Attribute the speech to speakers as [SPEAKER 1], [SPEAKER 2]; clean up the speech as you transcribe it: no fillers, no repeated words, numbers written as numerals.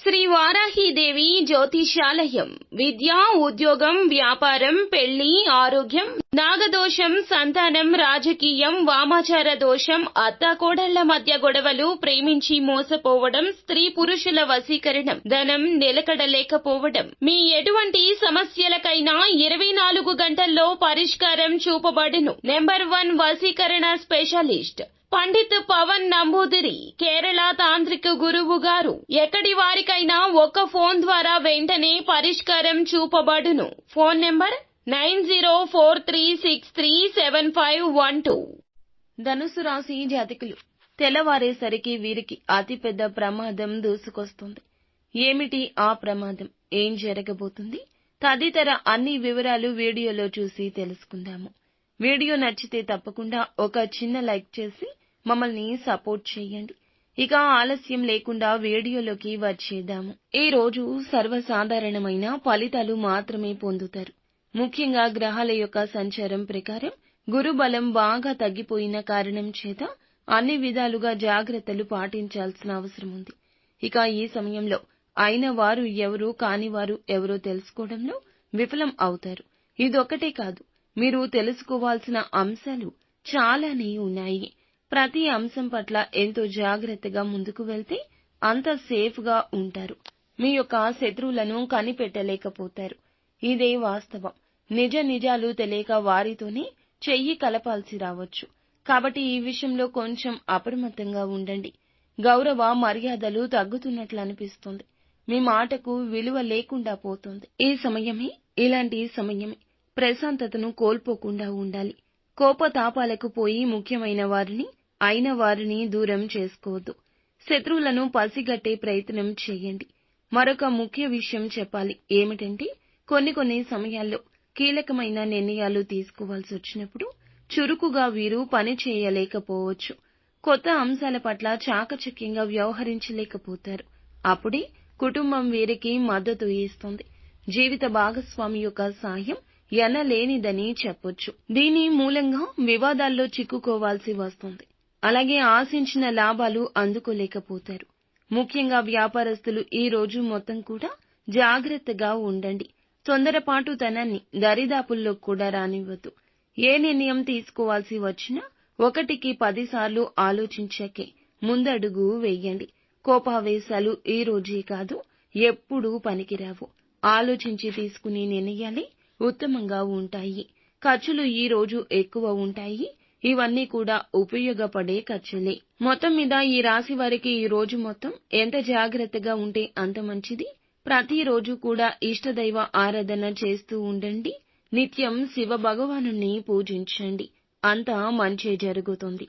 [SPEAKER 1] శ్రీ వారాహీదేవి జ్యోతిషాలయం. విద్య, ఉద్యోగం, వ్యాపారం, పెళ్లి, ఆరోగ్యం, నాగదోషం, సంతానం, రాజకీయం, వామాచార దోషం, అత్తాకోడళ్ల మధ్య గొడవలు, ప్రేమించి మోసపోవడం, స్త్రీ పురుషుల వశీకరణం, ధనం నిలకడలేకపోవడం, మీ ఎటువంటి సమస్యలకైనా 24 గంటల్లో పరిష్కారం చూపబడును. నెంబర్ 1 వశీకరణ స్పెషలిస్ట్ పండిత్ పవన్ నంబూదిరి, కేరళ తాంత్రిక గురువు గారు. ఎక్కడి వారికైనా ఒక్క ఫోన్ ద్వారా వెంటనే పరిష్కారం చూపబడును. Phone number 9043637512. ధనుసు రాశి జాతకులు, తెల్లవారేసరికి వీరికి అతిపెద్ద ప్రమాదం దూసుకొస్తుంది. ఏమిటి ఆ ప్రమాదం, ఏం జరగబోతుంది తదితర అన్ని వివరాలు వీడియోలో చూసి తెలుసుకుందాము. వీడియో నచ్చితే తప్పకుండా ఒక చిన్న లైక్ చేసి మమ్మల్ని సపోర్ట్ చేయండి. ఇక ఆలస్యం లేకుండా వీడియోలోకి వచ్చేద్దాము. ఈ రోజు సర్వసాధారణమైన ఫలితాలు మాత్రమే పొందుతారు. ముఖ్యంగా గ్రహాల యొక్క సంచారం ప్రకారం గురు బలం బాగా తగ్గిపోయిన కారణం చేత అన్ని విధాలుగా జాగ్రత్తలు పాటించాల్సిన అవసరం ఉంది. ఇక ఈ సమయంలో అయిన వారు ఎవరు, కాని వారు ఎవరో తెలుసుకోవడంలో విఫలం అవుతారు. ఇదొక్కటే కాదు, మీరు తెలుసుకోవాల్సిన అంశాలు చాలానే ఉన్నాయి. ప్రతి అంశం పట్ల ఎంతో జాగ్రత్తగా ముందుకు వెళ్తే అంత సేఫ్ గా ఉంటారు. మీ యొక్క శత్రువులను కనిపెట్టలేకపోతారు. ఇదే వాస్తవం. నిజాలు తెలియక వారితోనే చెయ్యి కలపాల్సి రావచ్చు. కాబట్టి ఈ విషయంలో కొంచెం అప్రమత్తంగా ఉండండి. గౌరవ మర్యాదలు తగ్గుతున్నట్లు అనిపిస్తుంది. మీ మాటకు విలువ లేకుండా పోతుంది. ఇలాంటి సమయమే ప్రశాంతతను కోల్పోకుండా ఉండాలి. కోపతాపాలకు పోయి ముఖ్యమైన వారిని, అయిన వారిని దూరం చేసుకోవద్దు. శత్రువులను పసిగట్టే ప్రయత్నం చేయండి. మరొక ముఖ్య విషయం చెప్పాలి. ఏమిటంటే కొన్ని సమయాల్లో కీలకమైన నిర్ణయాలు తీసుకోవాల్సి వచ్చినప్పుడు చురుకుగా వీరు పని చేయలేకపోవచ్చు. కొత్త అంశాల పట్ల చాకచక్యంగా వ్యవహరించలేకపోతారు. అప్పుడే కుటుంబం వీరికి మద్దతు ఇస్తుంది. జీవిత భాగస్వామి యొక్క సాయం ఎనలేనిదని చెప్పొచ్చు. దీని మూలంగా వివాదాల్లో చిక్కుకోవాల్సి వస్తుంది. అలాగే ఆశించిన లాభాలు అందుకోలేకపోతారు. ముఖ్యంగా వ్యాపారస్తులు ఈ రోజు మొత్తం కూడా జాగ్రత్తగా ఉండండి. తొందరపాటుతనాన్ని దరిదాపుల్లో కూడా రానివ్వద్దు. ఏ నిర్ణయం తీసుకోవాల్సి వచ్చినా 1కి 10 సార్లు ఆలోచించాకే ముందడుగు వేయండి. కోపావేశాలు ఈ రోజే కాదు, ఎప్పుడూ పనికిరావు. ఆలోచించి తీసుకునే నిర్ణయాలే ఉత్తమంగా ఉంటాయి. ఖర్చులు ఈ రోజు ఎక్కువ ఉంటాయి. ఇవన్నీ కూడా ఉపయోగపడే ఖర్చులే. మొత్తం మీద ఈ రాశి వారికి ఈ రోజు మొత్తం ఎంత జాగ్రత్తగా ఉంటే అంత మంచిది. ప్రతిరోజు కూడా ఇష్టదైవ ఆరాధన చేస్తూ ఉండండి. నిత్యం శివ భగవానుని పూజించండి. అంతా మంచే జరుగుతుంది.